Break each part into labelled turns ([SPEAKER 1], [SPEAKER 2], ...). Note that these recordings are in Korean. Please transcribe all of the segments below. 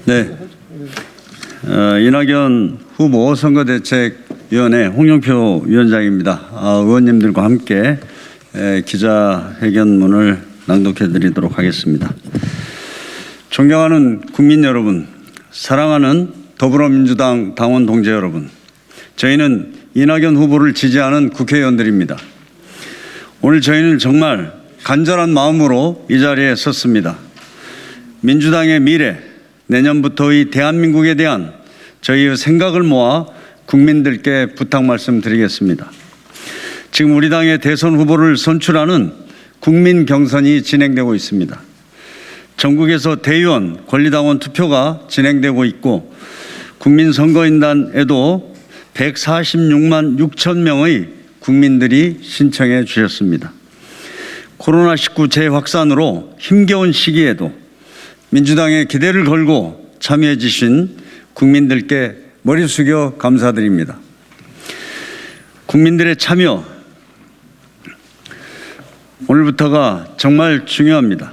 [SPEAKER 1] 네. 이낙연 후보 선거대책위원회 홍영표 위원장입니다. 의원님들과 함께 기자회견문을 낭독해 드리도록 하겠습니다. 존경하는 국민 여러분, 사랑하는 더불어민주당 당원 동지 여러분, 저희는 이낙연 후보를 지지하는 국회의원들입니다. 오늘 저희는 정말 간절한 마음으로 이 자리에 섰습니다. 민주당의 미래, 내년부터의 대한민국에 대한 저희의 생각을 모아 국민들께 부탁 말씀드리겠습니다. 지금 우리 당의 대선 후보를 선출하는 국민 경선이 진행되고 있습니다. 전국에서 대의원, 권리당원 투표가 진행되고 있고 국민선거인단에도 146만 6천 명의 국민들이 신청해 주셨습니다. 코로나19 재확산으로 힘겨운 시기에도 민주당에 기대를 걸고 참여해 주신 국민들께 머리 숙여 감사드립니다. 국민들의 참여, 오늘부터가 정말 중요합니다.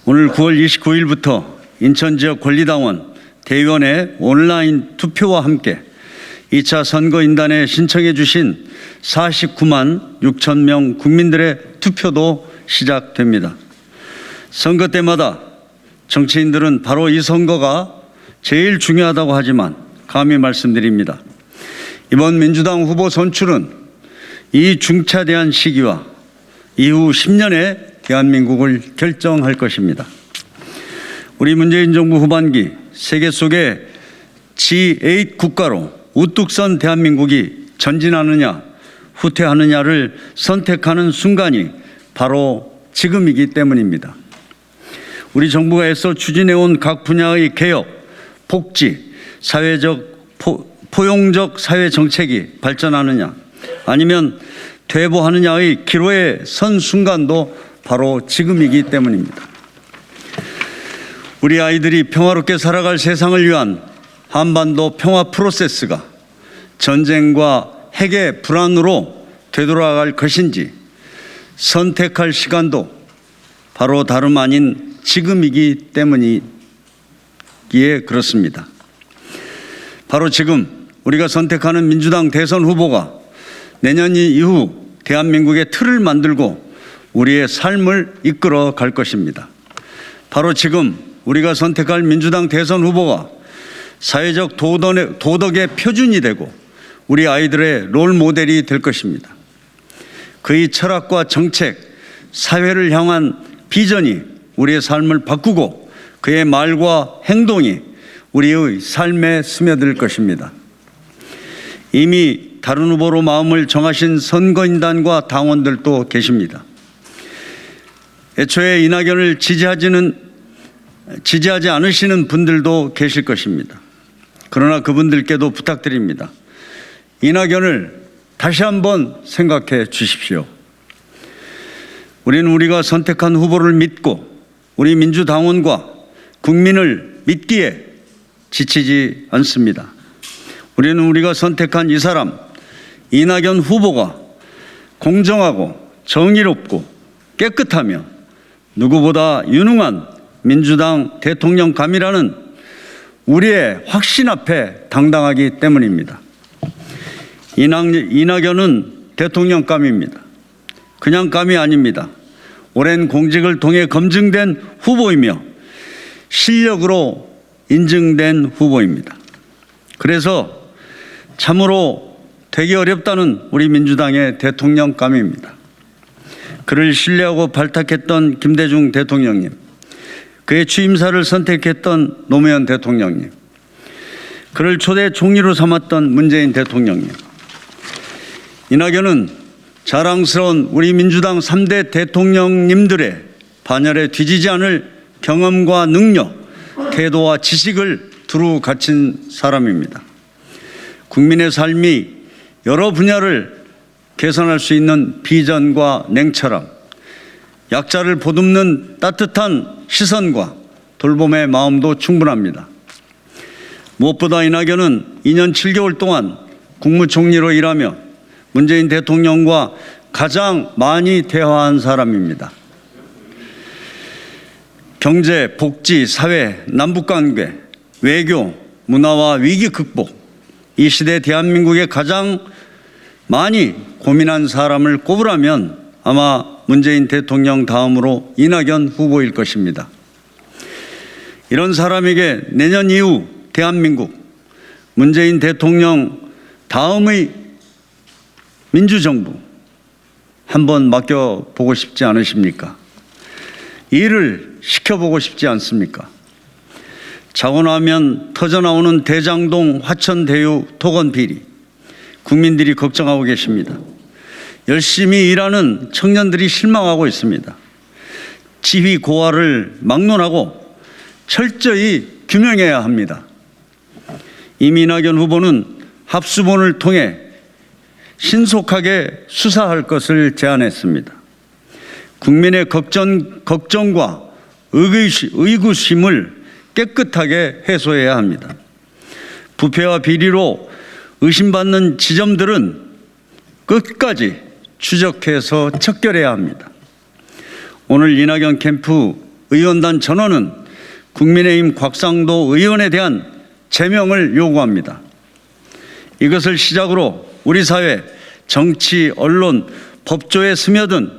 [SPEAKER 1] 오늘 9월 29일부터 인천 지역 권리당원, 대의원의 온라인 투표와 함께 2차 선거인단에 신청해 주신 49만 6천 명 국민들의 투표도 시작됩니다. 선거 때마다 정치인들은 바로 이 선거가 제일 중요하다고 하지만 감히 말씀드립니다. 이번 민주당 후보 선출은 이 중차대한 시기와 이후 10년의 대한민국을 결정할 것입니다. 우리 문재인 정부 후반기 세계 속의 G8 국가로 우뚝 선 대한민국이 전진하느냐 후퇴하느냐를 선택하는 순간이 바로 지금이기 때문입니다. 우리 정부가 애써 추진해온 각 분야의 개혁, 복지, 포용적 사회 정책이 발전하느냐 아니면 퇴보하느냐의 기로에 선 순간도 바로 지금이기 때문입니다. 우리 아이들이 평화롭게 살아갈 세상을 위한 한반도 평화 프로세스가 전쟁과 핵의 불안으로 되돌아갈 것인지 선택할 시간도 바로 다름 아닌 지금이기 때문이기에 그렇습니다. 바로 지금 우리가 선택하는 민주당 대선 후보가 내년 이후 대한민국의 틀을 만들고 우리의 삶을 이끌어 갈 것입니다. 바로 지금 우리가 선택할 민주당 대선 후보가 사회적 도덕의 표준이 되고 우리 아이들의 롤 모델이 될 것입니다. 그의 철학과 정책, 사회를 향한 비전이 우리의 삶을 바꾸고 그의 말과 행동이 우리의 삶에 스며들 것입니다. 이미 다른 후보로 마음을 정하신 선거인단과 당원들도 계십니다. 애초에 이낙연을 지지하지 않으시는 분들도 계실 것입니다. 그러나 그분들께도 부탁드립니다. 이낙연을 다시 한번 생각해 주십시오. 우리는 우리가 선택한 후보를 믿고 우리 민주당원과 국민을 믿기에 지치지 않습니다. 우리는 우리가 선택한 이 사람, 이낙연 후보가 공정하고 정의롭고 깨끗하며 누구보다 유능한 민주당 대통령감이라는 우리의 확신 앞에 당당하기 때문입니다. 이낙연은 대통령감입니다. 그냥 감이 아닙니다. 오랜 공직을 통해 검증된 후보이며 실력으로 인증된 후보입니다. 그래서 참으로 되기 어렵다는 우리 민주당의 대통령감입니다. 그를 신뢰하고 발탁했던 김대중 대통령님, 그의 취임사를 선택했던 노무현 대통령님, 그를 초대 총리로 삼았던 문재인 대통령님, 이낙연은 자랑스러운 우리 민주당 3대 대통령님들의 반열에 뒤지지 않을 경험과 능력, 태도와 지식을 두루 갖춘 사람입니다. 국민의 삶이 여러 분야를 개선할 수 있는 비전과 냉철함, 약자를 보듬는 따뜻한 시선과 돌봄의 마음도 충분합니다. 무엇보다 이낙연은 2년 7개월 동안 국무총리로 일하며 문재인 대통령과 가장 많이 대화한 사람입니다. 경제, 복지, 사회, 남북관계, 외교, 문화와 위기 극복, 이 시대 대한민국에 가장 많이 고민한 사람을 꼽으라면 아마 문재인 대통령 다음으로 이낙연 후보일 것입니다. 이런 사람에게 내년 이후 대한민국, 문재인 대통령 다음의 민주정부 한번 맡겨보고 싶지 않으십니까? 일을 시켜보고 싶지 않습니까? 자고 나면 터져나오는 대장동 화천대유 토건 비리, 국민들이 걱정하고 계십니다. 열심히 일하는 청년들이 실망하고 있습니다. 지휘 고하를 막론하고 철저히 규명해야 합니다. 이낙연 후보는 합수본을 통해 신속하게 수사할 것을 제안했습니다. 국민의 걱정과 의구심을 깨끗하게 해소해야 합니다. 부패와 비리로 의심받는 지점들은 끝까지 추적해서 척결해야 합니다. 오늘 이낙연 캠프 의원단 전원은 국민의힘 곽상도 의원에 대한 제명을 요구합니다. 이것을 시작으로 우리 사회, 정치, 언론, 법조에 스며든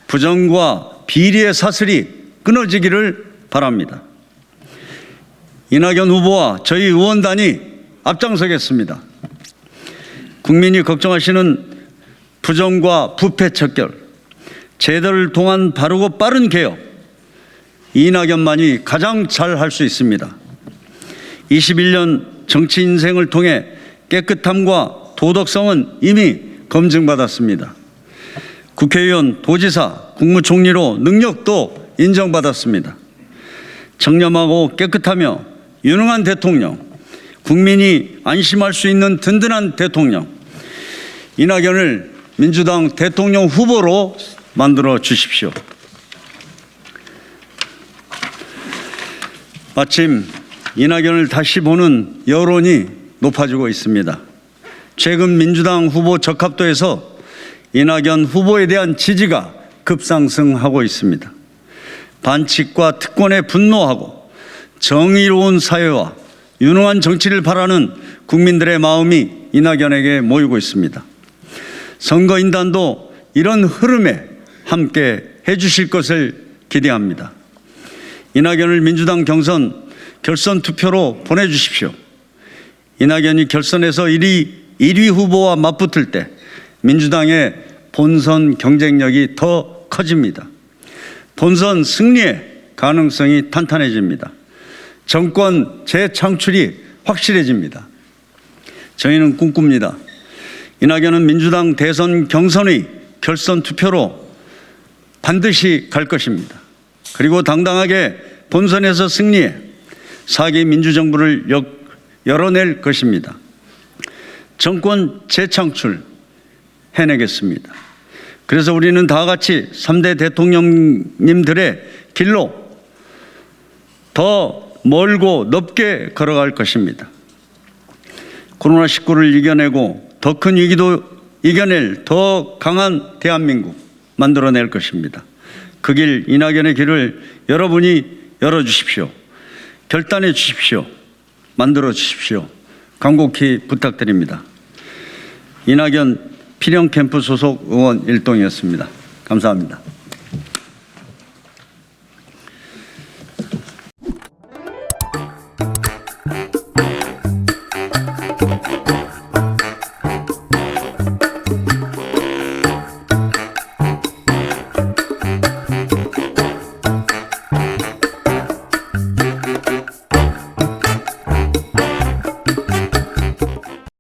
[SPEAKER 1] 부정과 비리의 사슬이 끊어지기를 바랍니다. 이낙연 후보와 저희 의원단이 앞장서겠습니다. 국민이 걱정하시는 부정과 부패 척결, 제도를 통한 바르고 빠른 개혁, 이낙연만이 가장 잘 할 수 있습니다. 21년 정치 인생을 통해 깨끗함과 도덕성은 이미 검증받았습니다. 국회의원, 도지사, 국무총리로 능력도 인정받았습니다. 청렴하고 깨끗하며 유능한 대통령, 국민이 안심할 수 있는 든든한 대통령, 이낙연을 민주당 대통령 후보로 만들어 주십시오. 마침 이낙연을 다시 보는 여론이 높아지고 있습니다. 최근 민주당 후보 적합도에서 이낙연 후보에 대한 지지가 급상승하고 있습니다. 반칙과 특권에 분노하고 정의로운 사회와 유능한 정치를 바라는 국민들의 마음이 이낙연에게 모이고 있습니다. 선거인단도 이런 흐름에 함께 해주실 것을 기대합니다. 이낙연을 민주당 경선 결선 투표로 보내주십시오. 이낙연이 결선에서 1위 후보와 맞붙을 때 민주당의 본선 경쟁력이 더 커집니다. 본선 승리의 가능성이 탄탄해집니다. 정권 재창출이 확실해집니다. 저희는 꿈꿉니다. 이낙연은 민주당 대선 경선의 결선 투표로 반드시 갈 것입니다. 그리고 당당하게 본선에서 승리해 4기 민주정부를 열어낼 것입니다. 정권 재창출 해내겠습니다. 그래서 우리는 다 같이 3대 대통령님들의 길로 더 멀고 넓게 걸어갈 것입니다. 코로나19를 이겨내고 더 큰 위기도 이겨낼 더 강한 대한민국 만들어낼 것입니다. 그 길, 이낙연의 길을 여러분이 열어주십시오. 결단해 주십시오. 만들어 주십시오. 간곡히 부탁드립니다. 이낙연 필영캠프 소속 의원 일동이었습니다. 감사합니다.